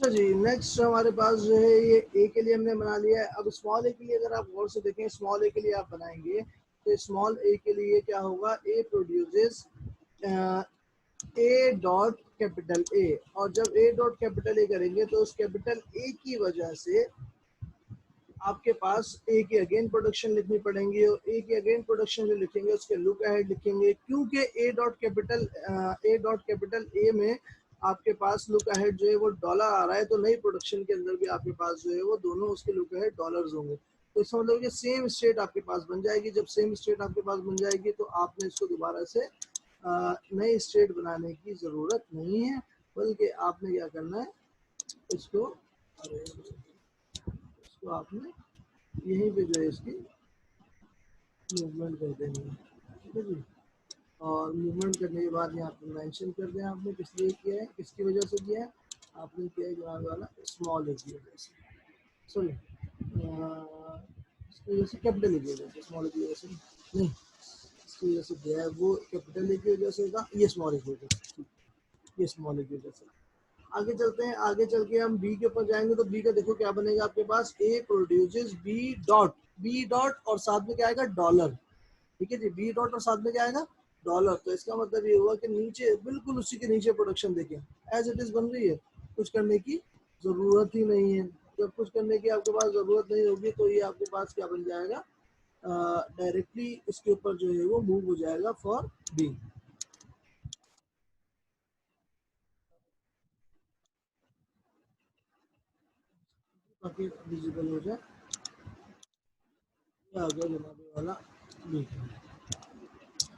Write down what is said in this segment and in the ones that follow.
अच्छा जी, नेक्स्ट हमारे पास जो है ये ए के लिए हमने बना लिया है। अब स्मॉल ए के लिए अगर आप गौर से देखें, स्मॉल ए के लिए आप बनाएंगे तो स्मॉल ए के लिए क्या होगा, A produces A dot capital A, और जब ए डॉट कैपिटल ए करेंगे तो उस कैपिटल ए की वजह से आपके पास ए की अगेन प्रोडक्शन लिखनी पड़ेंगी, और ए की अगेन प्रोडक्शन जो लिखेंगे उसके लुक अहेड लिखेंगे, क्योंकि ए डॉट कैपिटल ए में आपके पास लुक अहेड जो है वो डॉलर आ रहा है, तो नई प्रोडक्शन के अंदर भी आपके पास जो है वो दोनों उसके लुक अहेड डॉलर्स होंगे। तो इसका मतलब कि सेम स्टेट आपके पास बन जाएगी। जब सेम स्टेट आपके पास बन जाएगी तो आपने इसको दोबारा से नई स्टेट बनाने की ज़रूरत नहीं है, बल्कि आपने क्या करना है, इसको आपने यहीं पे जो है इसकी मूवमेंट कर देनी है, ठीक है जी। और मूवमेंट करने के बाद यहाँ पे मेंशन कर दें आपने किस लिए किया है, किसकी वजह से किया है, आपने किया है जनाब वाला स्मॉल ए की वजह से, सॉरी इसकी वजह से कैपिटल ए की वजह से, स्मॉल ए की वजह से नहीं, इसकी वजह से किया है वो कैपिटल ए की वजह से था, ये स्मॉल ए की वजह से, ये स्मॉल ए की वजह से। आगे चलते हैं, आगे चल के हम बी के ऊपर जाएंगे तो बी का देखो क्या बनेगा आपके पास, ए प्रोड्यूसेस बी डॉट और साथ में क्या आएगा, डॉलर, ठीक है जी। बी डॉट और साथ में क्या आएगा, डॉलर। तो इसका मतलब ये हुआ कि नीचे बिल्कुल उसी के नीचे प्रोडक्शन देखें एज इट इज बन रही है, कुछ करने की जरूरत ही नहीं है। जब कुछ करने की आपके पास जरूरत नहीं होगी तो ये आपके पास क्या बन जाएगा, डायरेक्टली इसके ऊपर जो है वो मूव हो जाएगा फॉर बी। ताकि विजिबल हो जाए, आ गया जनाब वाला बी।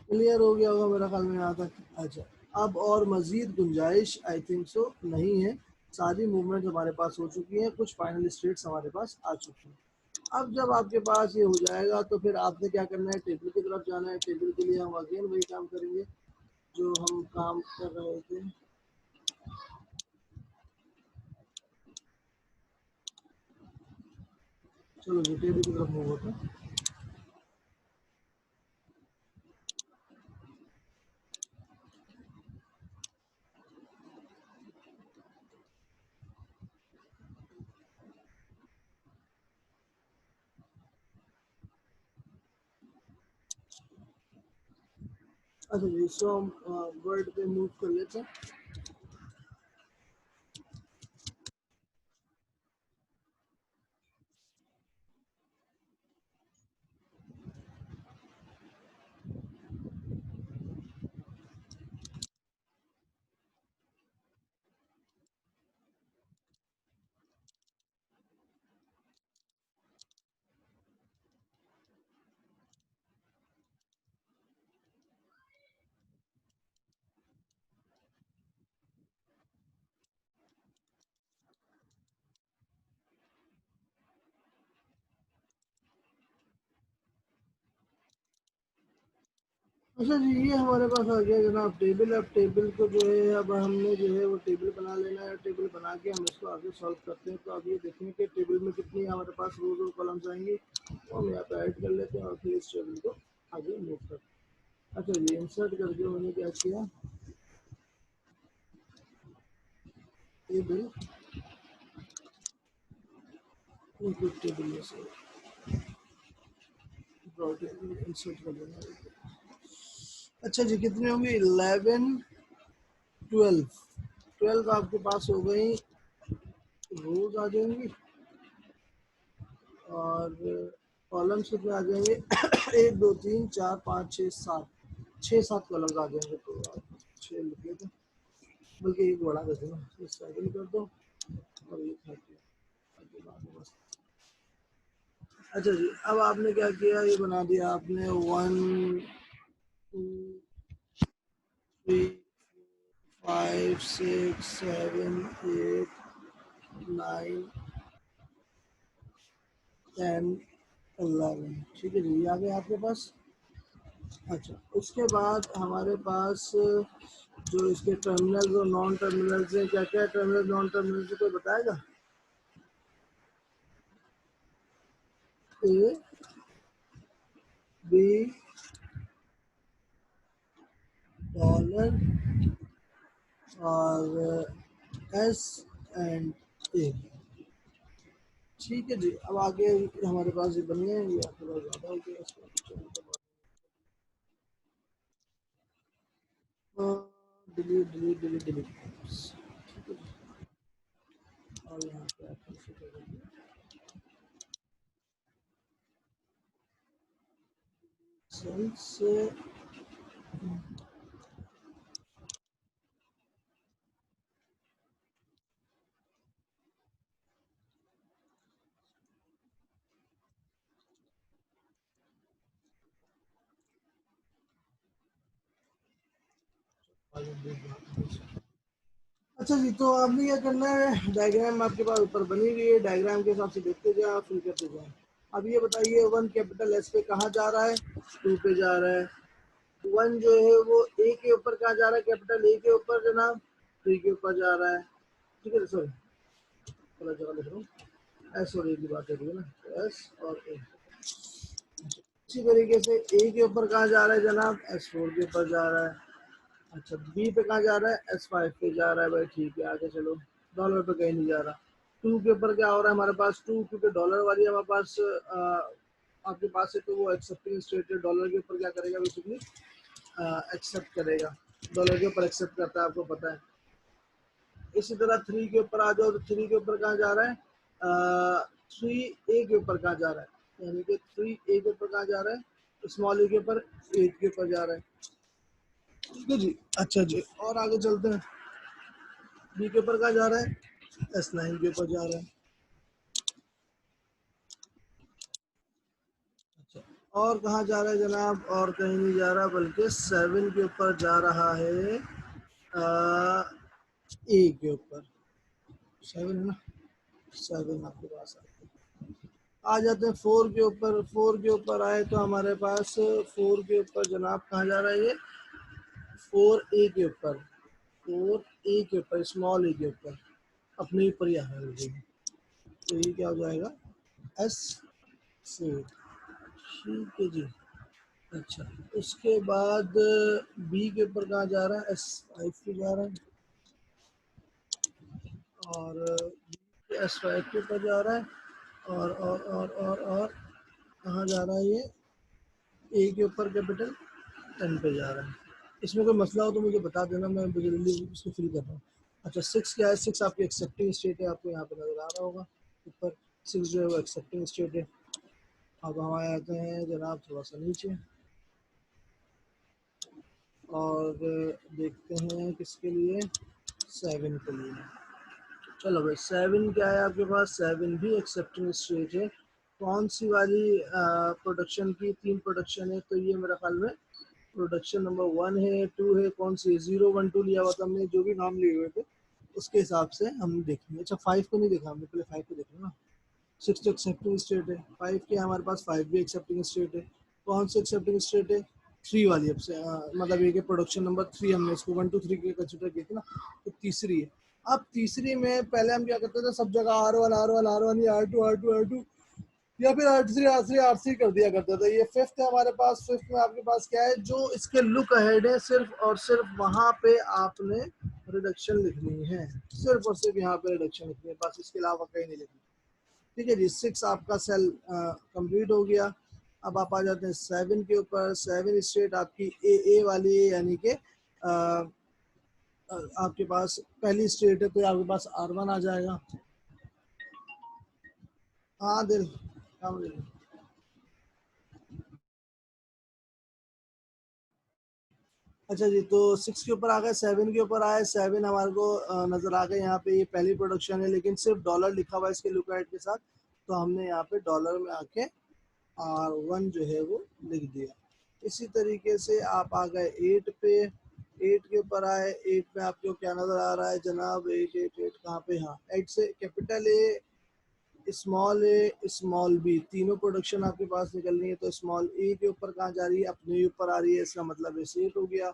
क्लियर हो गया होगा मेरा ख्याल में यहाँ तक। अच्छा, अब और मज़ीद गुंजाइश आई थिंक सो नहीं है, सारी मूवमेंट हमारे पास हो चुकी हैं, कुछ फाइनल स्टेट्स हमारे पास आ चुकी हैं। अब जब आपके पास ये हो जाएगा तो फिर आपने क्या करना है, टेबल की तरफ जाना है। टेबल के लिए हम अगेन वही काम करेंगे जो हम काम कर रहे थे। चलो जी, टेबल की तरफ मूव होता है। अच्छा जी, सो हम वर्ड पे मूव कर लेते हैं। अच्छा जी, ये हमारे पास आ गया जनाब टेबल। अब टेबल को जो है अब हमने जो है वो टेबल बना लेना है। टेबल बना के हम इसको आगे सॉल्व करते हैं। तो अब ये देखें कि टेबल में कितनी हमारे पास रोज और कॉलम्स आएंगी, तो हम यहाँ पे ऐड कर लेते हैं और फिर इस टेबल को आगे मूव करते हैं। अच्छा जी, इंसर्ट करके मैंने क्या किया, टेबल इनपुट टेबल में से इंसर्ट कर देना। अच्छा जी, कितने होंगे, 11 12 12 आपके पास हो गई, रोज आ जाएंगी, और कॉलम्स कितने आ जाएंगे, 1 2 3 4 5 6 7, 6 7 कॉलम्स आ जाएंगे। तो आप 6 लिख लेते, बल्कि एक बड़ा कर दो, इस साइकिल कर दो और ये 30 बस। अच्छा जी, अब आपने क्या किया, ये बना दिया आपने 1 2 3 5 6 7 8 9 10 11, ठीक है जी, ये आ गया आपके पास। अच्छा, उसके बाद हमारे पास जो इसके टर्मिनल्स और नॉन टर्मिनल्स हैं, क्या क्या टर्मिनल नॉन टर्मिनल से कोई बताएगा, ए बी डॉलर और एस एंड ए। ठीक है जी, अब आगे हमारे पास ये बन गए, ये आपके पास ज़्यादा हो गया इसको डिलीट डिलीट डिलीट डिलीट। ठीक है जी, और यहाँ पे आप फिर से करेंगे सेल्स से अच्छा जी, तो आपने क्या करना है, डायग्राम आपके पास ऊपर बनी हुई है, डायग्राम के हिसाब से देखते जाए, फिल करते जाए। अब ये बताइए, वन कैपिटल एस पे कहाँ जा रहा है, टू पे जा रहा है। वन जो है वो ए के ऊपर कहाँ जा रहा है, कैपिटल ए के ऊपर जनाब, थ्री के ऊपर जा रहा है। ठीक है, सॉरी गलत जगह लिख रहा हूँ, एस और ए की बात हो रही है ना, एस और ए। इसी तरीके से ए के ऊपर कहाँ जा रहा है जनाब, एस फोर के ऊपर जा रहा है। अच्छा, बी पे कहाँ जा रहा है, एस फाइव पे जा रहा है भाई, ठीक है आगे चलो। डॉलर पे कहीं नहीं जा रहा। टू के ऊपर क्या हो रहा है हमारे पास, टू क्योंकि डॉलर वाली हमारे पास आपके पास है, तो वो एक्सेप्टिंग स्टेट है, डॉलर के ऊपर क्या करेगा बेसिकली, एक्सेप्ट करेगा। डॉलर के ऊपर एक्सेप्ट करता है, आपको पता है। इसी तरह थ्री के ऊपर आ जाओ, तो थ्री के ऊपर कहाँ जा रहा है, थ्री ए के ऊपर कहाँ जा रहा है, यानी कि थ्री ए के ऊपर कहाँ जा रहा है, स्मॉल ए के ऊपर, एट के ऊपर जा रहा है। ठीक है जी, अच्छा जी, और आगे चलते हैं। बी के ऊपर कहाँ जा रहा है, एस नाइन के ऊपर जा रहा है। अच्छा, और कहाँ जा रहा है जनाब, और कहीं नहीं जा रहा, बल्कि सेवन के ऊपर जा रहा है, ए के ऊपर। सेवन है ना, सेवन आपके पास आ जाते हैं फोर के ऊपर। फोर के ऊपर आए तो हमारे पास फोर के ऊपर जनाब कहाँ जा रहा है ये, फोर ए के ऊपर, फोर ए के ऊपर, स्मॉल ए के ऊपर, अपने ऊपर ही आ रहा है। तो ये क्या हो जाएगा, एस फोर। ठीक है जी। अच्छा, उसके बाद बी के ऊपर कहाँ जा रहा है, एस फाइव पे जा रहा है, और एस फाइव के ऊपर जा रहा है, और कहाँ जा रहा है ये, ए के ऊपर कैपिटल 10 पे जा रहा है। इसमें कोई मसला हो तो मुझे बता देना, मैं जल्दी इसको फिल कर रहा हूँ। अच्छा, सिक्स क्या है, सिक्स आपकी एक्सेप्टिंग स्टेट है, आपको यहाँ पे नजर आ रहा होगा ऊपर, सिक्स जो है वो एक्सेप्टिंग स्टेट है। अब हम आते हैं जनाब थोड़ा सा नीचे, और देखते हैं किसके लिए, सेवन के लिए। चलो भाई, सेवन क्या है आपके पास, सेवन भी एक्सेप्टिंग स्टेट है। कौन सी वाली प्रोडक्शन की, तीन प्रोडक्शन है, तो ये मेरा ख्याल में प्रोडक्शन नंबर वन है, टू है, कौन सी है, जीरो वन टू लिया हुआ था हमने, जो भी नाम लिए हुए थे उसके हिसाब से हम देखेंगे। अच्छा, फाइव को नहीं देखा हमने, पहले फाइव को देखना ना। सिक्स तो एक्सेप्टिंग स्टेट है, फाइव की हमारे पास, फाइव भी एक्सेप्टिंग स्टेट है। कौन सी एक्सेप्टिंग स्टेट है, थ्री वाली। अब से मतलब ये कि प्रोडक्शन नंबर थ्री, हमने इसको वन टू थ्री के कंसिडर किए थे ना, तो तीसरी है। अब तीसरी में पहले हम क्या करते थे, सब जगह R one R one R one, या R two R two R two, या फिर R three R three R three कर दिया करते थे। ये फिफ्थ है हमारे पास। फिफ्थ में आपके पास क्या है, जो इसके लुक अहेड है, सिर्फ और सिर्फ वहां पे आपने रिडक्शन लिखनी है, सिर्फ और सिर्फ यहाँ पे रिडक्शन लिखनी है, बस इसके अलावा कहीं नहीं लिखनी। ठीक है जी, सिक्स आपका सेल कंप्लीट हो गया। अब आप आ जाते हैं सेवन के ऊपर। सेवन स्टेट आपकी ए वाली है, यानी कि आपके पास पहली स्टेट है, तो आपके पास आर वन आ जाएगा। हाँ दिल, काम दिल। अच्छा जी, तो सिक्स के ऊपर आ गए, सेवन के ऊपर आए। सेवन हमारे को नजर आ गए, यहाँ पे ये पहली प्रोडक्शन है, लेकिन सिर्फ डॉलर लिखा हुआ है इसके लुकआउट के साथ, तो हमने यहाँ पे डॉलर में आके आर वन जो है वो लिख दिया। इसी तरीके से आप आ गए एट पे। एट के ऊपर आए, एट में आपको क्या नजर आ रहा है जनाब, एट एट एट कहाँ पे, हाँ एट से capital A, small a, small b, तीनों प्रोडक्शन आपके पास निकल रही है। तो स्मॉल ए के ऊपर कहाँ जा रही है, अपने ऊपर आ रही है, इसका मतलब एस एट हो गया।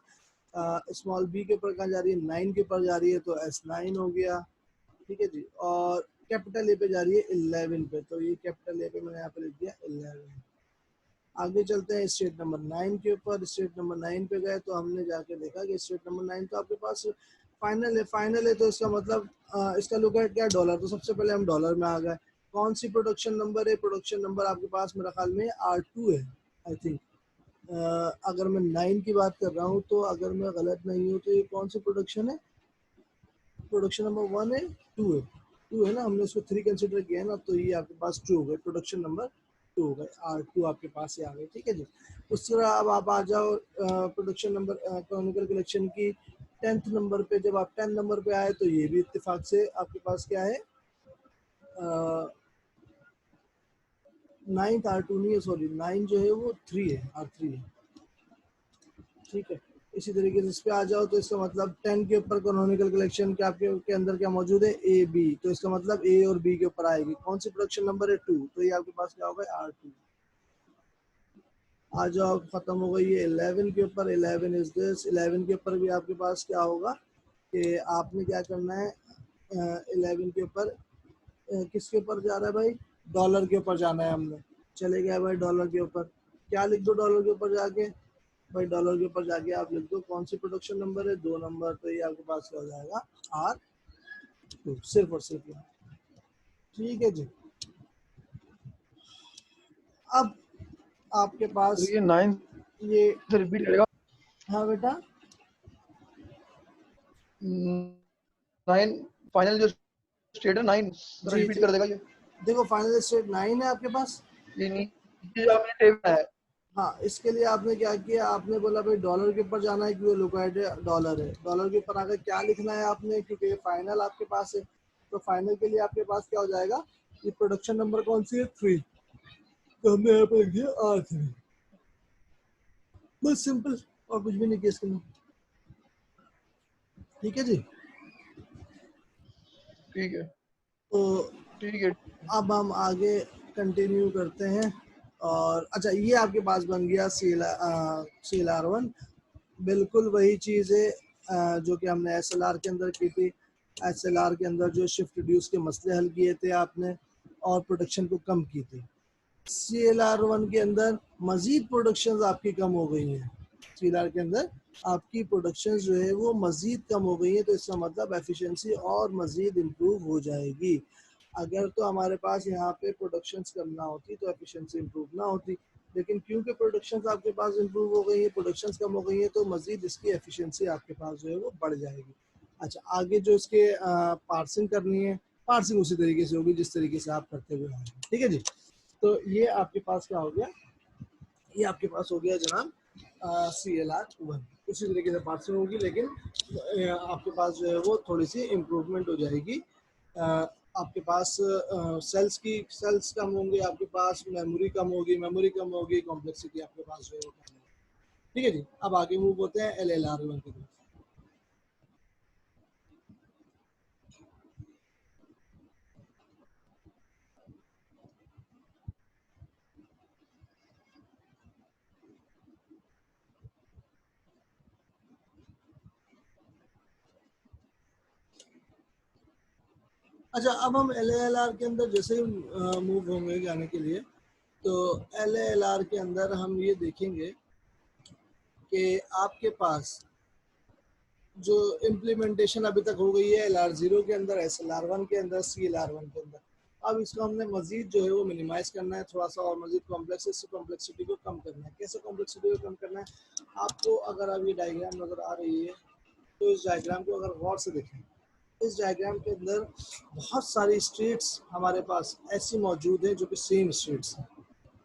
स्मॉल बी के ऊपर कहाँ जा रही है, नाइन के ऊपर जा रही है, तो एस नाइन हो गया। ठीक है जी, और कैपिटल ए पे जा रही है इलेवन पे, तो ये कैपिटल ए पे मैंने यहाँ पे लिख दिया इलेवन। आगे चलते हैं स्टेट नंबर नाइन के ऊपर। स्टेट नंबर नाइन पे गए तो हमने जाके देखा कि स्टेट नंबर नाइन तो आपके पास फाइनल है तो इसका मतलब इसका लुक एट क्या है, डॉलर। तो सबसे पहले हम डॉलर में आ गए। कौन सी प्रोडक्शन नंबर है? प्रोडक्शन नंबर आपके पास मेरा ख्याल में R2 है आई थिंक। अगर मैं 9 की बात कर रहा हूँ तो अगर मैं गलत नहीं हूँ तो ये कौन सी प्रोडक्शन है? प्रोडक्शन नंबर 1 है, 2 है, 2 है ना, हमने उसको 3 कंसिडर किया है ना, तो ये आपके पास 2 हो गए, प्रोडक्शन नंबर 2 हो गए, R2 आपके पास ये आ गए, ठीक है जी। उस तरह अब आप आ जाओ प्रोडक्शन नंबर क्रॉनिकल कलेक्शन की 10th नंबर पे। जब आप 10 नंबर पे आए तो ये भी इत्तेफाक से आपके पास क्या है, 9th R2 नहीं है, सॉरी 9 जो है वो 3 है, R3 है, ठीक है। इसी तरीके से इस पे आ जाओ तो इसका मतलब 10 के ऊपर कैनोनिकल कलेक्शन के आपके के अंदर क्या मौजूद है, ए बी, तो इसका मतलब ए और बी के ऊपर आएगी। कौन सी प्रोडक्शन नंबर है? 2, तो ये आपके पास क्या होगा, R2। आ जाओ, खत्म हो गई ये 11 के ऊपर। 11 इज दिस। 11 के ऊपर भी आपके पास क्या होगा कि आपने क्या करना है, 11 के ऊपर किसके ऊपर जा रहा है भाई, डॉलर के ऊपर जाना है हमने। चले गए भाई डॉलर के ऊपर। क्या लिख दो डॉलर के ऊपर जाके भाई, डॉलर के ऊपर जाके आप लिख दो कौन सी प्रोडक्शन नंबर है, 2 नंबर, तो ये आपके पास क्या हो जाएगा, R2, सिर्फ और सिर्फ यहाँ। ठीक है जी। अब आपके तो पास ये 9 ये, से रिपीट करेगा। हाँ बेटा, 9 फाइनल जो स्टेट है 9 जरा जी रिपीट जी, कर देगा ये। देखो फाइनल स्टेट 9 है आपके पास। ये नहीं, ये जो आपने टेबल है। हाँ, इसके लिए आपने क्या किया, आपने बोला भाई डॉलर के ऊपर जाना है क्योंकि लोकेट डॉलर है। डॉलर के ऊपर आकर क्या लिखना है आपने, क्योंकि फाइनल आपके पास है, तो फाइनल के लिए आपके पास क्या हो जाएगा, ये प्रोडक्शन नंबर कौन सी है, 3, तो हमने यहाँ पे लिख दिया R3। बस सिंपल, और कुछ भी नहीं किया इसके अंदर, ठीक है जी। ठीक है, तो ठीक है। अब हम आगे कंटिन्यू करते हैं। और अच्छा, ये आपके पास बन गया CLR1। बिल्कुल वही चीज़ है जो कि हमने SLR के अंदर की थी। SLR के अंदर जो शिफ्ट रिड्यूस के मसले हल किए थे आपने और प्रोडक्शन को कम की थी। CLR1 के अंदर मज़ीद प्रोडक्शंस आपकी कम हो गई हैं। CLR के अंदर आपकी प्रोडक्शंस जो है वो मज़ीद कम हो गई हैं, तो इसका मतलब एफिशिएंसी और मज़ीद इम्प्रूव हो जाएगी। अगर तो हमारे पास यहाँ पे प्रोडक्शंस कम ना होती तो एफिशिएंसी इम्प्रूव ना होती, लेकिन क्योंकि प्रोडक्शंस आपके पास इम्प्रूव हो गई है, प्रोडक्शंस कम हो गई है, तो मज़ीद इसकी एफिशिएंसी आपके पास जो है वो बढ़ जाएगी। अच्छा, आगे जो इसके पार्सिंग करनी है, पार्सिंग उसी तरीके से होगी जिस तरीके से आप करते हुए आए हैं, ठीक है जी। तो ये आपके पास क्या हो गया, ये आपके पास हो गया जनाब CLR1। उसी तरीके से पार्सिंग होगी, लेकिन आपके पास जो है वो थोड़ी सी इम्प्रूवमेंट हो जाएगी। आपके पास सेल्स कम होंगे, आपके पास मेमोरी कम होगी, कॉम्प्लेक्सिटी आपके पास जो है वो कम होगी, ठीक है जी। अब आगे मूव होते हैं LLR1 की तरफ। अच्छा, अब हम LLR के अंदर जैसे ही मूव होंगे जाने के लिए, तो LLR के अंदर हम ये देखेंगे कि आपके पास जो इम्प्लीमेंटेशन अभी तक हो गई है LR0 के अंदर, SLR1 के अंदर, CLR1 के अंदर, अब इसको हमने मजीद जो है वो मिनिमाइज करना है, थोड़ा सा और मजीद कॉम्प्लेक्सिटी को कम करना है। कैसे कॉम्प्लेक्सिटी को कम करना है, आपको अगर अब ये डायग्राम नज़र आ रही है तो इस डायग्राम को अगर गौर से देखें, इस डायग्राम के अंदर बहुत सारी स्ट्रीट्स हमारे पास ऐसी मौजूद हैं जो कि सेम स्ट्रीट्स हैं,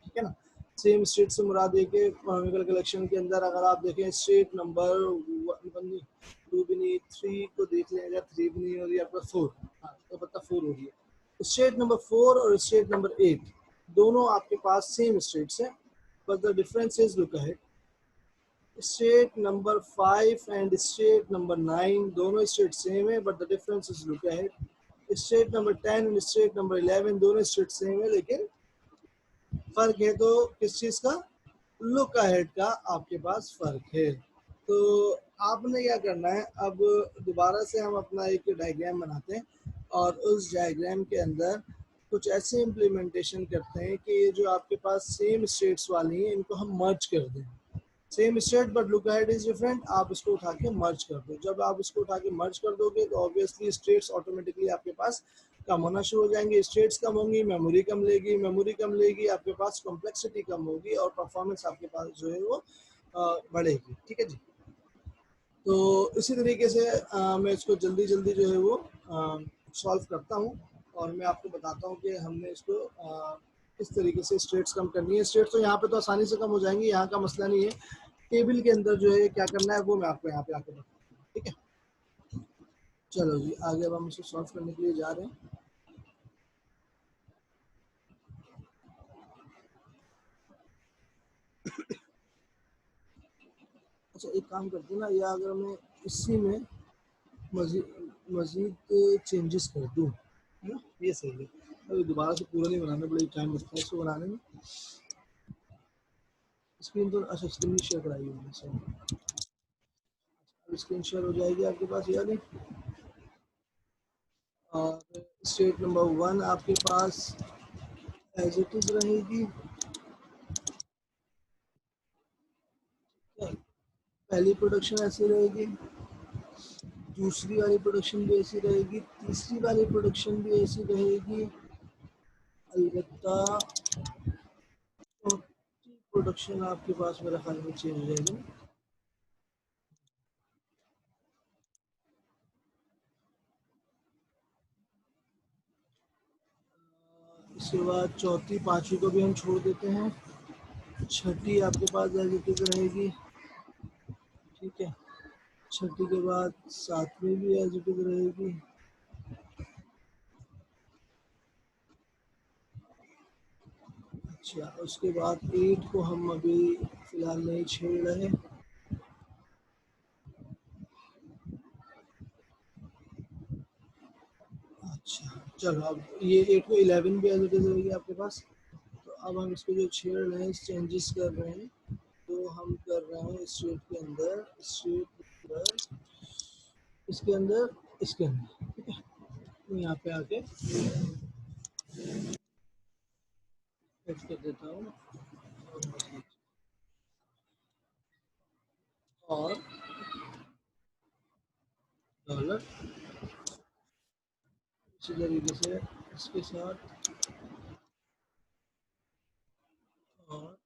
ठीक है ना। सेम स्ट्रीट से मुराद है कि इकोनॉमिकल कलेक्शन के अंदर अगर आप देखें स्ट्रीट नंबर 1 2 भी नहीं, 3 को देख लें, अगर 3 भी नहीं हो रही है आपका 4, हाँ तो पता 4 हो रही है। स्ट्रीट नंबर 4 और स्ट्रीट नंबर 8 दोनों आपके पास सेम स्ट्रीट्स हैं, but the difference is, look ahead, street number 5 and street number 9 दोनों स्ट्रीट सेम है, but the difference is, look ahead, street number 10 and street number 11 दोनों स्ट्रीट सेम है, लेकिन फर्क है तो किस चीज़ का, लुक अहेड का आपके पास फर्क है। तो आपने क्या करना है, अब दोबारा से हम अपना एक डायग्राम बनाते हैं और उस डायग्राम के अंदर कुछ ऐसे इम्प्लीमेंटेशन करते हैं कि ये जो आपके पास सेम स्टेट्स वाली हैं इनको हम मर्ज कर दें। Same state but look ahead is different, आप इसको उठा के मर्ज कर दो। जब आप इसको उठा के मर्ज कर दोगे तो ऑब्वियसली स्टेट्स ऑटोमेटिकली आपके पास कम होना शुरू हो जाएंगे, स्टेट्स कम होंगी, मेमोरी कम लेगी, मेमोरी कम लेगी, आपके पास कॉम्प्लेक्सिटी कम होगी और परफॉर्मेंस आपके पास जो है वो बढ़ेगी। ठीक है जी। तो इसी तरीके से मैं इसको जल्दी जल्दी जो है वो सॉल्व करता हूँ और मैं आपको बताता हूँ कि हमने इसको किस तरीके से स्ट्रेट्स कम करनी है। स्ट्रेट्स तो यहाँ पे तो आसानी से कम हो जाएंगी, यहाँ का मसला नहीं है, टेबल के अंदर जो है क्या करना है वो मैं आपको यहाँ पे आके बताता हूँ। ठीक है, चलो जी आगे अब हम इसको सॉल्व करने के लिए जा रहे हैं। अच्छा एक काम करते हैं ना, या अगर मैं इसी में मजीद मजीद चेंजेस कर दूँ, है ना, ये सही है। अभी दोबारा से पूरा नहीं बनाना, बड़ी टाइम लगता है इसको बनाने में। स्क्रीन तो अच्छा स्क्रीन शेयर कराई है सर, स्क्रीन शेयर हो जाएगी आपके पास या नहीं। और स्टेट नंबर 1 आपके पास एज इट इज रहेगी। पहली प्रोडक्शन ऐसी रहेगी, दूसरी वाली प्रोडक्शन भी ऐसी रहेगी, तीसरी वाली प्रोडक्शन भी ऐसी रहेगी, अलबत्ता चौथी प्रोडक्शन आपके पास मेरा ख्याल में चेंज हो जाएगी। इसके बाद चौथी पांचवी को भी हम छोड़ देते हैं, छठी आपके पास एज इट इज रहेगी। ठीक है, छठी के बाद सातवीं भी एज इट इज रहेगी। अच्छा उसके बाद 8 को हम अभी फ़िलहाल नहीं छेड़ रहे। अच्छा चलो अब ये 8 को 11 भी एज इट इज रहेगी आपके पास। तो अब हम इसको जो छेड़ रहे हैं, चेंजेस कर रहे हैं, तो हम कर रहे हैं स्ट्रेट के अंदर, स्ट्रेट के अंदर, इसके अंदर, इसके अंदर। ठीक है, तो यहाँ पे आके एड कर देता हूँ और डॉलर इसी तरीके से इसके साथ और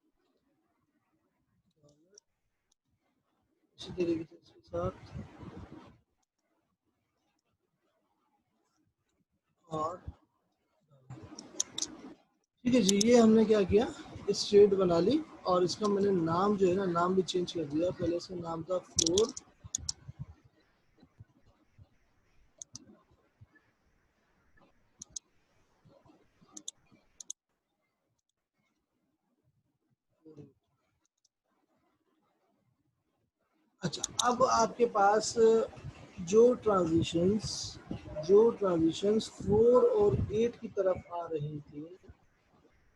इसी तरीके से इसके साथ और। ठीक है जी, ये हमने क्या किया, स्ट्रेट बना ली और इसका मैंने नाम जो है ना, नाम भी चेंज कर दिया। पहले इसका नाम था 4, अच्छा अब आपके पास जो ट्रांजिशंस जो ट्रांजिशंस 4 और 8 की तरफ आ रही थी,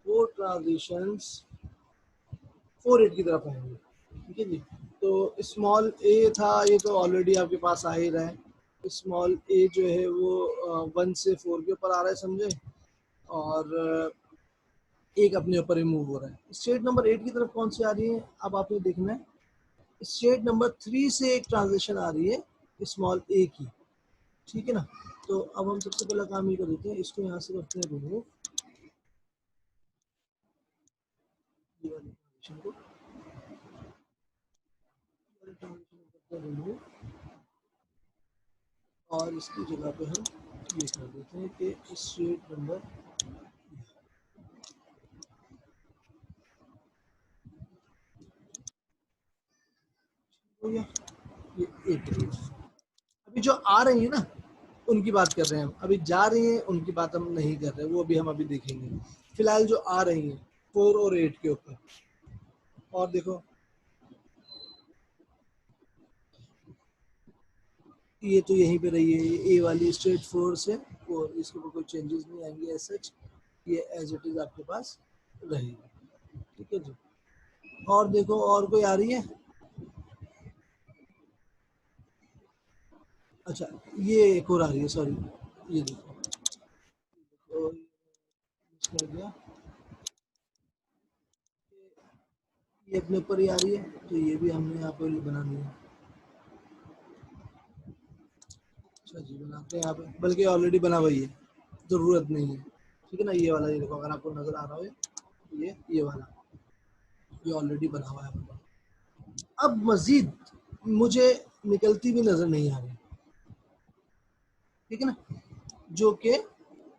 वो ट्रांजिशंस 4 8 की तरफ आएंगे। ठीक है जी। तो स्मॉल ए था, ये तो ऑलरेडी आपके पास आ ही रहा है। स्मॉल ए जो है वो 1 से 4 के ऊपर आ रहा है, समझे, और एक अपने ऊपर ही मूव हो रहा है। स्टेट नंबर 8 की तरफ कौन सी आ रही है, अब आपने देखना है। स्टेट नंबर 3 से एक ट्रांजिशन आ रही है स्मॉल ए की। ठीक है ना, तो अब हम सबसे पहला काम ये कर देते हैं, इसको यहाँ से करते हैं रिमूव, ये वाली ट्रांजिशन को करते हैं रिमूव, और इसकी जगह पे हम ये कर देते हैं कि स्टेट नंबर हो गया, ये एक अभी जो आ रही है ना उनकी बात कर रहे हैं हम, अभी जा रही हैं उनकी बात हम नहीं कर रहे, वो भी हम अभी देखेंगे। फिलहाल जो आ रही हैं 4 और 8 के ऊपर, और देखो ये तो यहीं पे रही है, ये ए वाली स्ट्रेट 4 से, और इसके ऊपर कोई चेंजेस नहीं आएंगे एज सच, ये एज इट इज आपके पास रहेगी। ठीक है जी, और देखो और कोई आ रही है। अच्छा ये एक और आ रही है, सॉरी, ये देखो, तो मिस कर दिया, ये अपने ऊपर ही आ रही है, तो ये भी हमने यहाँ पे बना दी है। अच्छा जी, बनाते हैं यहाँ पे, बल्कि ऑलरेडी बना हुआ ही है, ज़रूरत नहीं है। ठीक है ना, ये वाला, ये देखो अगर आपको नज़र आ रहा हो, ये वाला, ये ऑलरेडी बना हुआ है। अब मज़ीद मुझे निकलती भी नज़र नहीं आ रही, ठीक है ना, जो कि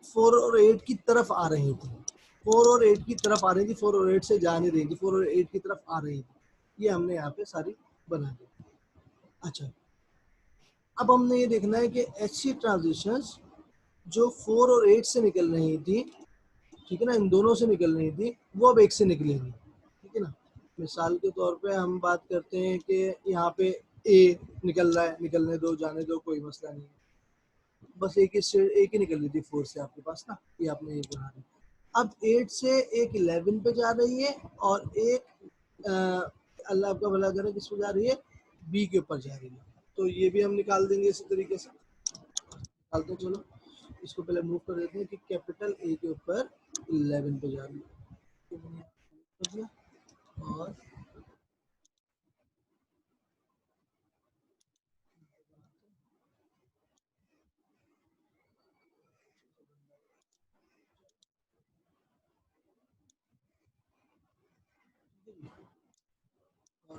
4 और 8 की तरफ आ रही थी, 4 और 8 की तरफ आ रही थी, 4 और 8 से जा नहीं रही थी, 4 और 8 की तरफ आ रही थी। ये हमने यहाँ पे सारी बना दी। अच्छा, अब हमने ये देखना है कि ऐसी ट्रांजिशंस जो 4 और 8 से निकल रही थी, ठीक है ना, इन दोनों से निकल रही थी, वो अब एक से निकलेंगी। ठीक है ना, मिसाल के तौर पे हम बात करते हैं कि यहाँ पे ए निकल रहा है, निकलने दो, जाने दो, कोई मसला नहीं है। बस एक ही निकल रही थी 4 से आपके पास ना, ये आपने ये बना दी। अब 8 से एक 11 पे जा रही है, और एक अल्लाह आपका भला करे किस पे जा रही है, बी के ऊपर जा रही है। तो ये भी हम निकाल देंगे इसी तरीके से, निकालते हैं। चलो इसको पहले मूव कर देते हैं कि कैपिटल ए के ऊपर 11 पे जा रही है, तो मैंने कर दिया। और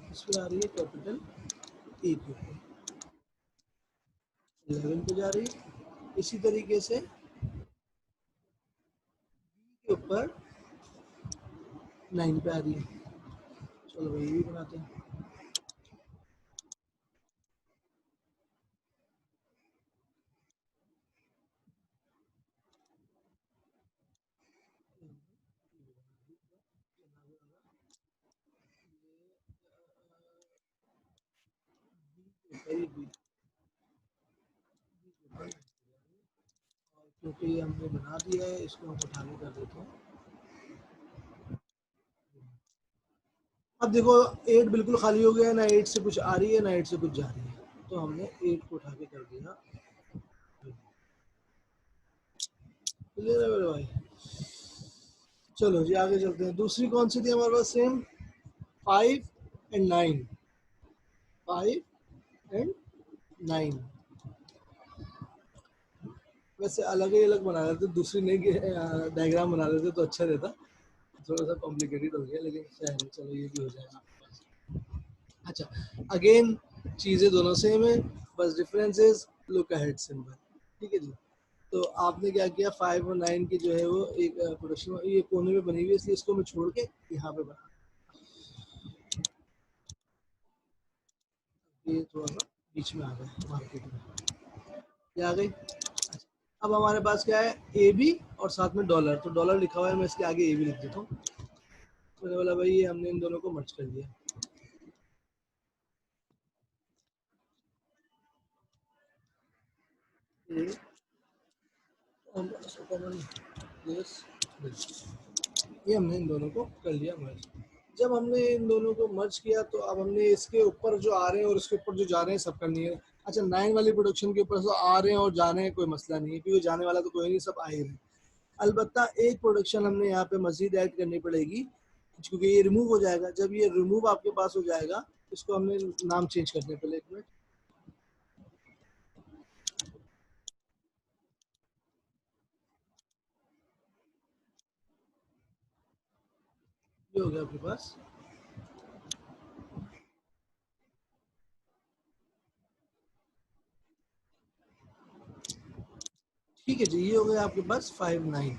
किस पे आ रही है, कैपिटल ए के ऊपर 11 पे जा रही है। इसी तरीके से के ऊपर 9 पे आ रही है। चलो भाई ये भी बनाते हैं। ये भी, क्योंकि ये हमने बना दिया है, इसको हम उठा के कर देते हैं। अब देखो 8 बिल्कुल खाली हो गया है, ना 8 से कुछ आ रही है, ना 8 से कुछ जा रही है, तो हमने 8 को उठा के कर दिया। क्लियर है मेरे भाई? चलो जी आगे चलते हैं। दूसरी कौन सी थी हमारे पास, सेम 5 एंड 9, 5 एंड 9। वैसे अलग ही अलग बना लेते, दूसरी नई डायग्राम बना लेते तो अच्छा रहता। थोड़ा सा कॉम्प्लिकेटेड हो गया, लेकिन खैर है, चलो ये भी हो जाएगा आपके पास। अच्छा, अगेन चीज़ें दोनों सेम है, बस difference is look ahead symbol. ठीक है जी। तो आपने क्या किया, 5 और 9 की जो है वो एक प्रोडक्शन ये कोने में बनी हुई है, इसलिए इसको मैं छोड़ के यहाँ पे बना, ये थोड़ा सा बीच में आ गया मार्केट में, ये आ गई। अच्छा, अब हमारे पास क्या है, ए बी और साथ में डॉलर, तो डॉलर लिखा हुआ है, मैं इसके आगे ए बी लिख देता हूँ। मैंने बोला भाई ये हमने इन दोनों को मर्ज कर दिया। ए यस, ये हमने इन दोनों को कर लिया मर्ज। जब हमने इन दोनों को मर्ज किया, तो अब हमने इसके ऊपर जो आ रहे हैं और इसके ऊपर जो जा रहे हैं सब करनी है। अच्छा, 9 वाली प्रोडक्शन के ऊपर से आ रहे हैं और जा रहे हैं, कोई मसला नहीं है, क्योंकि जाने वाला तो कोई नहीं, सब आ ही रहे हैं। अलबत्ता एक प्रोडक्शन हमने यहाँ पे मजीद ऐड करनी पड़ेगी, क्योंकि ये रिमूव हो जाएगा। जब ये रिमूव आपके पास हो जाएगा, इसको हमने नाम चेंज करने, पहले एक मिनट, ये हो गया आपके पास। ठीक है जी, ये हो गया आपके पास 5 9।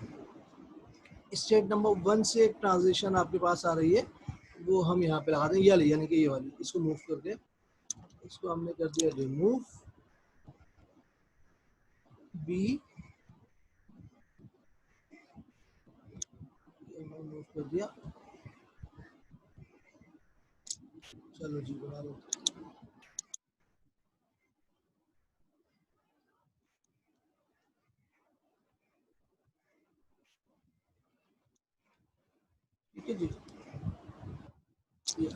स्टेट नंबर 1 से एक ट्रांजिशन आपके पास आ रही है, वो हम यहाँ पे लगा दें, ये वाली, यानी कि ये वाली, इसको मूव करके इसको हमने कर दिया रिमूव, बी मूव कर दिया। चलो जी बना लो। ठीक है जी, ये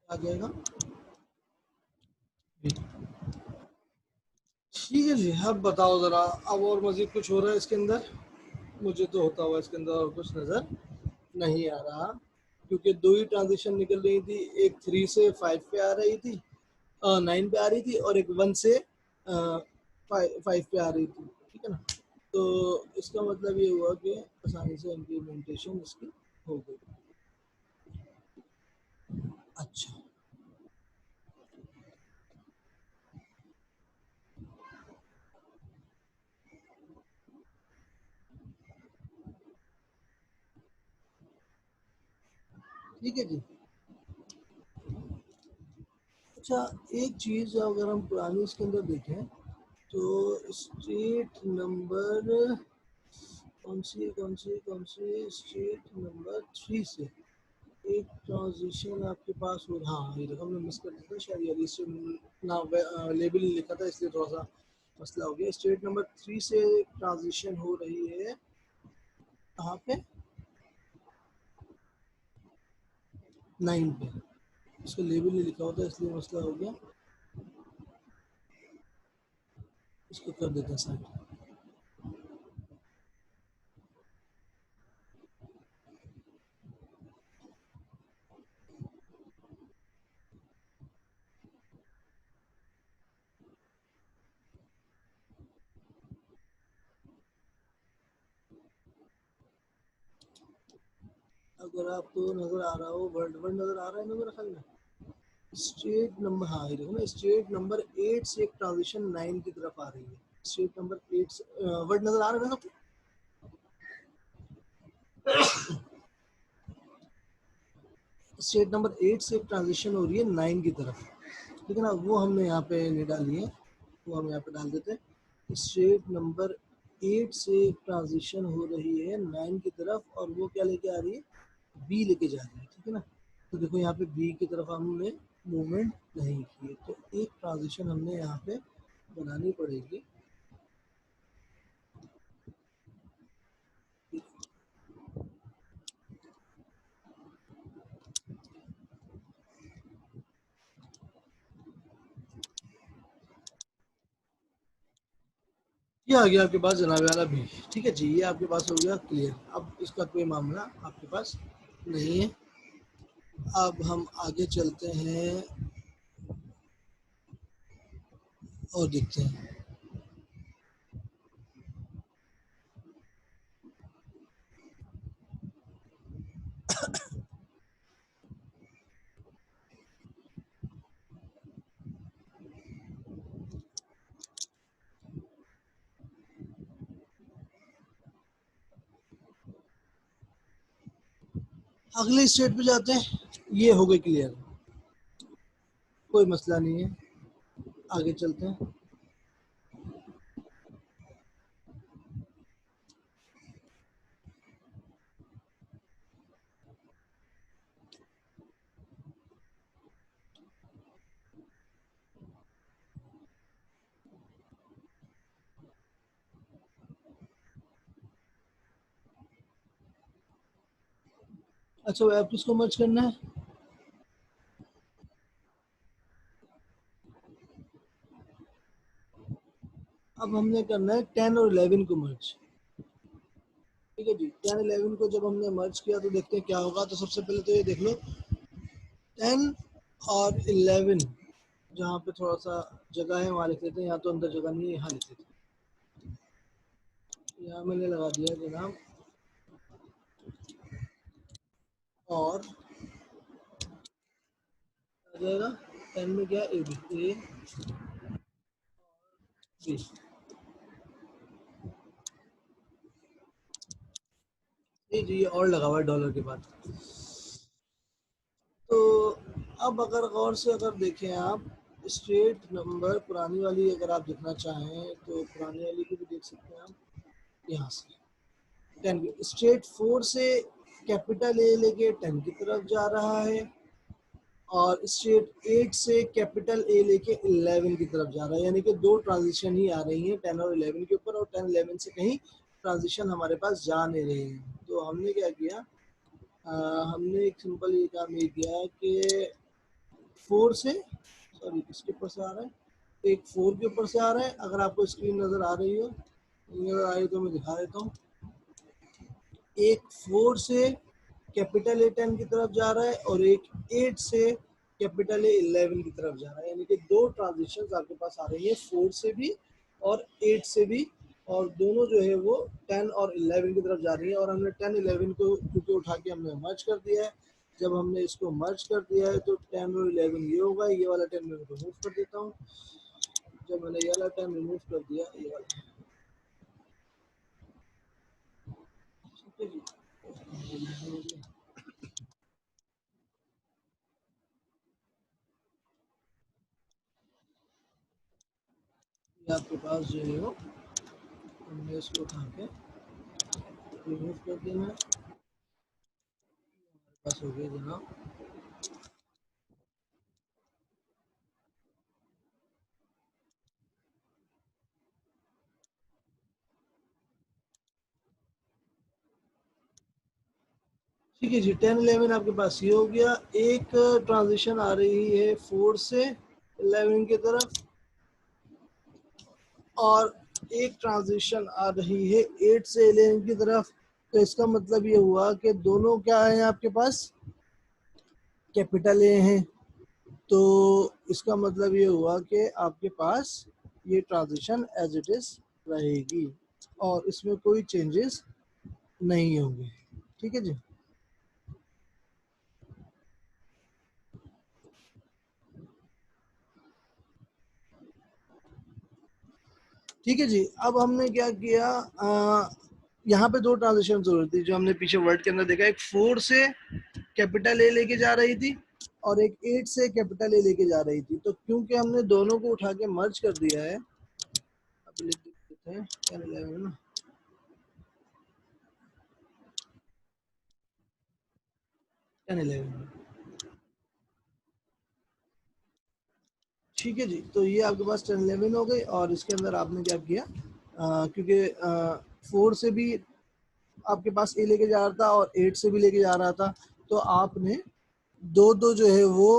आ जाएगा। ठीक है जी, अब बताओ ज़रा, अब और मज़ीद कुछ हो रहा है इसके अंदर? मुझे तो होता हुआ इसके अंदर और कुछ नज़र नहीं आ रहा, क्योंकि दो ही ट्रांजिशन निकल रही थी, एक 3 से 5 पे आ रही थी, 9 पे आ रही थी, और एक 1 से 5 पे आ रही थी, ठीक है ना। तो इसका मतलब ये हुआ कि आसानी से इम्प्लीमेंटेशन इसकी हो गई। अच्छा, ठीक है जी। अच्छा, एक चीज़ अगर हम पुरानी इसके अंदर देखें तो स्ट्रीट नंबर कौन सी स्ट्रीट नंबर 3 से एक ट्रांजिशन आपके पास हो, हाँ ये रकम मैं मिस कर दिया था शायद, ये रजिस्टर ना लेबल नहीं लिखा था इसलिए थोड़ा सा मसला हो गया। स्ट्रीट नंबर 3 से ट्रांजिशन हो रही है कहाँ पे, 9 पे। इसका लेबल नहीं लिखा होता इसलिए मसला हो गया, इसको कर देते हैं साइड। अगर आपको नज़र आ रहा हो, वर्ड वर्ड नज़र आ रहा है ना मेरा ख्याल में, स्ट्रीट नंबर, हाँ ये देखो ना, स्ट्रीट नंबर 8 से एक ट्रांजिशन 9 की तरफ आ रही है। स्ट्रीट नंबर 8 से वर्ड नज़र आ रहा है ना सबको? स्टेट नंबर 8 से ट्रांजिशन हो रही है 9 की तरफ, ठीक है ना। वो हमने यहाँ पे नहीं डाली है, वो हम यहाँ पे डाल देते हैं। स्टेट नंबर 8 से ट्रांजिशन हो रही है 9 की तरफ, और वो क्या लेके आ रही है, बी लेके जा रही है, ठीक है ना। तो देखो यहाँ पे बी की तरफ हमने मूवमेंट नहीं की है, तो एक ट्रांजिशन हमने यहाँ पे बनानी पड़ेगी। ये आ गया आपके पास जनाबे वाला भी, ठीक है जी, ये आपके पास हो गया क्लियर। अब इसका कोई मामला आपके पास नहीं है। अब हम आगे चलते हैं और देखते हैं। अगले स्टेट पे जाते हैं, ये हो गई क्लियर, कोई मसला नहीं है। आगे चलते हैं। अच्छा, अब किसको मर्ज करना है? अब हमने करना है 10 और 11 को मर्ज, ठीक है जी। 10 11 को जब हमने मर्ज किया तो देखते हैं क्या होगा। तो सबसे पहले तो ये देख लो, 10 और 11 जहाँ पे थोड़ा सा जगह है वहाँ लिख लेते हैं, यहाँ तो अंदर जगह नहीं है, यहाँ लिख लेते हैं। यहाँ मैंने लगा दिया जनाब, और आ जाएगा 10 में क्या, ए बी, ए बी। जी ये और लगा हुआ है डॉलर के बाद। तो अब अगर गौर से अगर देखें आप, स्ट्रेट नंबर पुरानी वाली अगर आप देखना चाहें तो पुरानी वाली को भी देख सकते हैं आप, यहाँ से 10 स्ट्रेट 4 से कैपिटल ए लेके 10 की तरफ जा रहा है, और स्ट्रेट 8 से कैपिटल ए लेके 11 की तरफ जा रहा है, यानी कि दो ट्रांजिशन ही आ रही हैं 10 और 11 के ऊपर, और 10 11 से कहीं ट्रांजिशन हमारे पास जा नहीं रही है। तो हमने क्या किया, हमने एक सिंपल ये काम ये किया कि 4 से, सॉरी किसके ऊपर से आ रहा है, एक 4 के ऊपर से आ रहा है। अगर आपको स्क्रीन नज़र आ रही हो, नज़र आ रही तो मैं दिखा देता हूँ। एक 4 से कैपिटल A10 की तरफ जा रहा है और एक 8 से कैपिटल A11 की तरफ जा रहा है, यानी कि दो ट्रांजिशन आपके पास आ रही है 4 से भी और 8 से भी, और दोनों जो है वो 10 और 11 की तरफ जा रही है। और हमने 10 11 को क्योंकि उठा के हमने मर्ज कर दिया है, जब हमने इसको मर्ज कर दिया है तो 10 और 11 ये होगा, ये वाला 10 मैं रिमूव कर देता हूँ। जब मैंने ये वाला 10 रिमूव कर दिया, ये वाला, ठीक है जी। ये आपके पास जो है वो हमने इसको उठा के रिमूव कर देना है, बस हो गया जनाब। ठीक है जी, 10 11 आपके पास ये हो गया। एक ट्रांजिशन आ रही है 4 से 11 की तरफ और एक ट्रांजिशन आ रही है 8 से 11 की तरफ। तो इसका मतलब ये हुआ कि दोनों क्या है आपके पास, कैपिटल ए हैं। तो इसका मतलब ये हुआ कि आपके पास ये ट्रांजिशन एज इट इज रहेगी और इसमें कोई चेंजेस नहीं होंगे। ठीक है जी। ठीक है जी, अब हमने क्या किया, यहाँ पे दो ट्रांजिशन जरूरत थी जो हमने पीछे वर्ड के अंदर देखा। एक 4 से कैपिटल ए लेके जा रही थी और एक 8 से कैपिटल ए लेके जा रही थी। तो क्योंकि हमने दोनों को उठा के मर्ज कर दिया है, अब लिख देते हैं 10 11 ना, 10 11। ठीक है जी, तो ये आपके पास 10 11 हो गई और इसके अंदर आपने क्या किया, क्योंकि 4 से भी आपके पास ए लेके जा रहा था और 8 से भी लेके जा रहा था, तो आपने दो दो जो है वो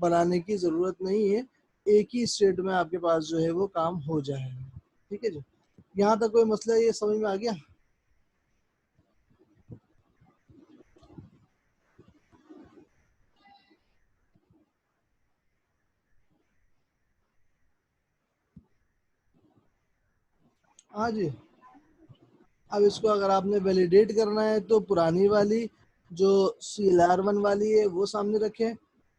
बनाने की ज़रूरत नहीं है, एक ही स्टेट में आपके पास जो है वो काम हो जाएगा। ठीक है जी, यहाँ तक कोई मसला ये समझ में आ गया? हाँ जी। अब इसको अगर आपने वैलिडेट करना है तो पुरानी वाली जो CLR1 वाली है वो सामने रखें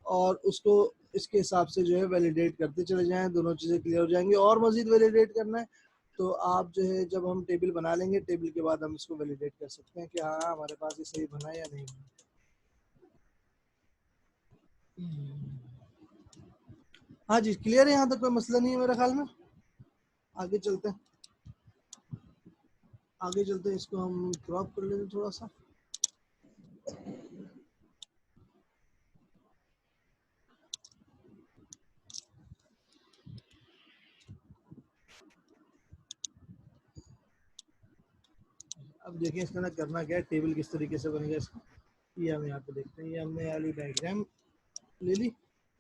और उसको इसके हिसाब से जो है वैलिडेट करते चले जाएं, दोनों चीज़ें क्लियर हो जाएंगी। और मज़ीद वैलिडेट करना है तो आप जो है जब हम टेबल बना लेंगे, टेबल के बाद हम इसको वैलिडेट कर सकते हैं कि हाँ हमारे पास ये सही बना है या नहीं बना। हाँ जी, क्लियर है, यहाँ तक कोई मसला नहीं है मेरे ख्याल में। आगे चलते हैं, आगे चलते हैं, इसको हम क्रॉप कर लेंगे थोड़ा सा। अब देखिए इसके अंदर करना क्या है, टेबल किस तरीके से बनेगा इसका, ये हम यहाँ पे देखते हैं। ये हमने वाली डायग्राम ले ली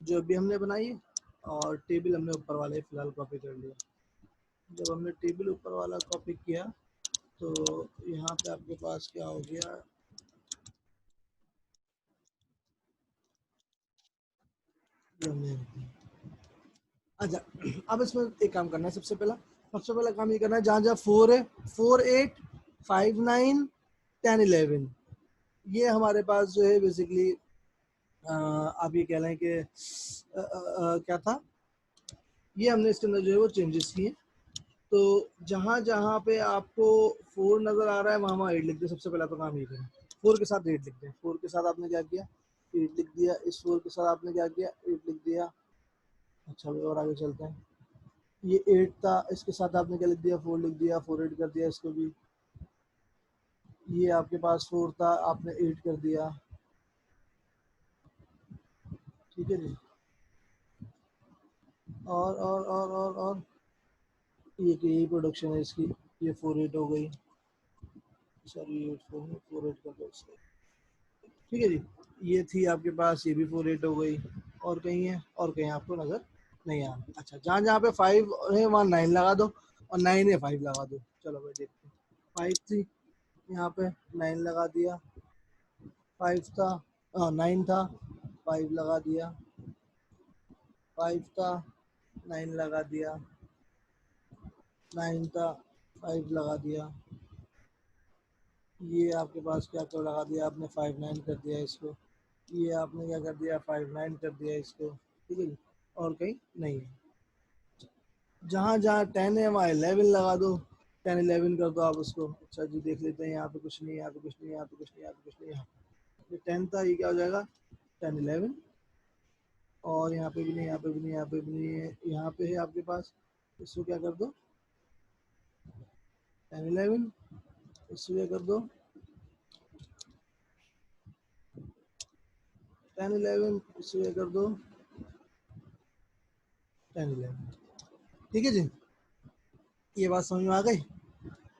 जो अभी हमने बनाई है और टेबल हमने ऊपर वाले फिलहाल कॉपी कर लिया। जब हमने टेबल ऊपर वाला कॉपी किया तो यहाँ पे आपके पास क्या हो गया, ये हमने, अच्छा अब इसमें एक काम करना है। सबसे पहला काम ये करना है, जहाँ जहाँ 4 है, 4 8 5 9 10 11, ये हमारे पास जो है बेसिकली आप ये कह लें कि क्या था, ये हमने इसके अंदर जो है वो चेंजेस किए। तो जहाँ जहाँ पे आपको 4 नज़र आ रहा है वहाँ वहाँ 8 लिख दें। सबसे पहला तो काम ये करें, 4 के साथ 8 लिख दें। 4 के साथ आपने क्या किया, 8 लिख दिया। इस 4 के साथ आपने क्या किया, 8 लिख दिया। अच्छा भाई और आगे चलते हैं, ये 8 था, इसके साथ आपने क्या लिख दिया, 4 लिख दिया, 4 8 कर दिया इसको भी। ये आपके पास 4 था, आपने 8 कर दिया। ठीक है जी, और ये कि यही प्रोडक्शन है इसकी, ये 4 8 हो गई, सॉरी 8 4 4 8 कर दो इसको। ठीक है जी, ये थी आपके पास, ये भी 4 8 हो गई। और कहीं है, और कहीं आपको नज़र नहीं आ रहा। अच्छा, जहाँ जहाँ पे 5 है वहाँ 9 लगा दो और 9 है 5 लगा दो। चलो भाई देखते हैं, 5 थी, यहाँ पे 9 लगा दिया, 5 था, 9 था, 5 लगा दिया, 5 था, 9 लगा दिया, 9 था, 5 लगा दिया। ये आपके पास क्या कर लगा दिया आपने, 5 9 कर दिया इसको। ये आपने क्या कर दिया, 5 9 कर दिया इसको। ठीक है जी, और कहीं नहीं है। जहाँ जहाँ 10 है वहाँ 11 लगा दो, 10 11 कर दो आप उसको। अच्छा जी, देख लेते हैं, यहाँ पे कुछ नहीं, यहाँ पे कुछ नहीं, यहाँ पे कुछ नहीं, यहाँ पे कुछ नहीं, यहाँ पे 10 था, ये क्या हो जाएगा 10 11। और यहाँ पे भी नहीं, यहाँ पे भी नहीं, यहाँ पे भी नहीं है, यहाँ पे है आपके पास, इसको क्या कर दो 10 11, इसको क्या कर दो 10 11, इसको क्या कर दो 10 11। ठीक है जी, ये बात समझ में आ गई।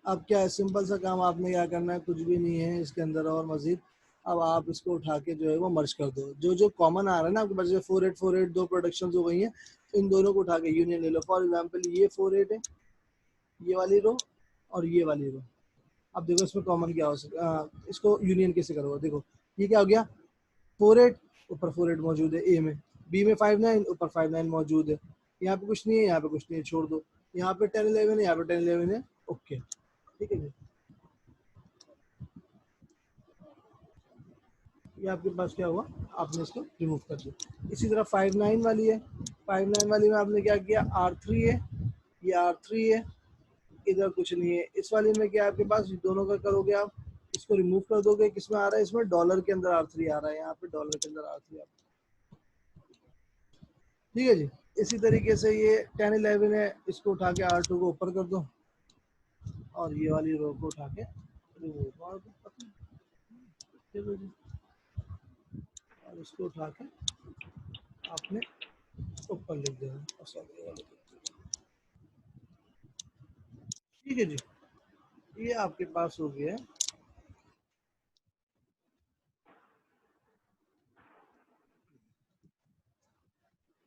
अब क्या है, सिंपल सा काम आपने क्या करना है, कुछ भी नहीं है इसके अंदर और मजीद। अब आप इसको उठा के जो है वो मर्ज कर दो। जो जो कॉमन आ रहा है ना आपके पास, जैसे 4848 दो प्रोडक्शन हो गई हैं, इन दोनों को उठा के यूनियन ले लो। फॉर एग्जांपल ये 48 है, ये वाली रो और ये वाली रो। अब देखो इसमें कॉमन क्या हो सकता, इसको यूनियन कैसे करोगे। देखो ये क्या हो गया, 48 ऊपर 48 मौजूद है ए में, बी में 5 9 ऊपर 5 9 मौजूद है, यहाँ पे कुछ नहीं है, यहाँ पे कुछ नहीं है, छोड़ दो। यहाँ पे 10 11 है, यहाँ पे 10 11 है, ओके। ठीक है जी, ये आपके पास क्या हुआ, आपने इसको रिमूव कर दिया। इसी तरह 5 9 वाली है, 5 9 वाली में आपने क्या किया, R3 है, ये R3 है, इधर कुछ नहीं है। इस वाली में क्या है आपके पास, दोनों का करोगे आप, इसको रिमूव कर दोगे, किसमें आ रहा है, इसमें डॉलर के अंदर R3 आ रहा है, यहाँ पे डॉलर के अंदर R3 आ रहा है। ठीक है जी, इसी तरीके से ये 10 11 है, इसको उठा के R2 को ऊपर कर दो और ये वाली रो को उठा के रिमूव कर दो। चलो जी, और इसको उठा के आपने ऊपर लिख देना और सॉरी वाले लिख देना। ठीक है जी, ये आपके पास हो गया है।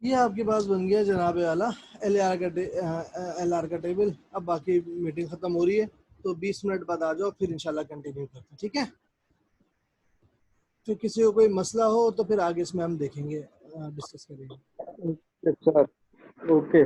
ये आपके पास बन गया जनाब आला एल आर का टेबल। अब बाकी मीटिंग खत्म हो रही है, तो 20 मिनट बाद आ जाओ, फिर इंशाल्लाह कंटिन्यू करते हैं। ठीक है, फिर किसी को कोई मसला हो तो फिर आगे इसमें हम देखेंगे, डिस्कस करेंगे। Sir, okay.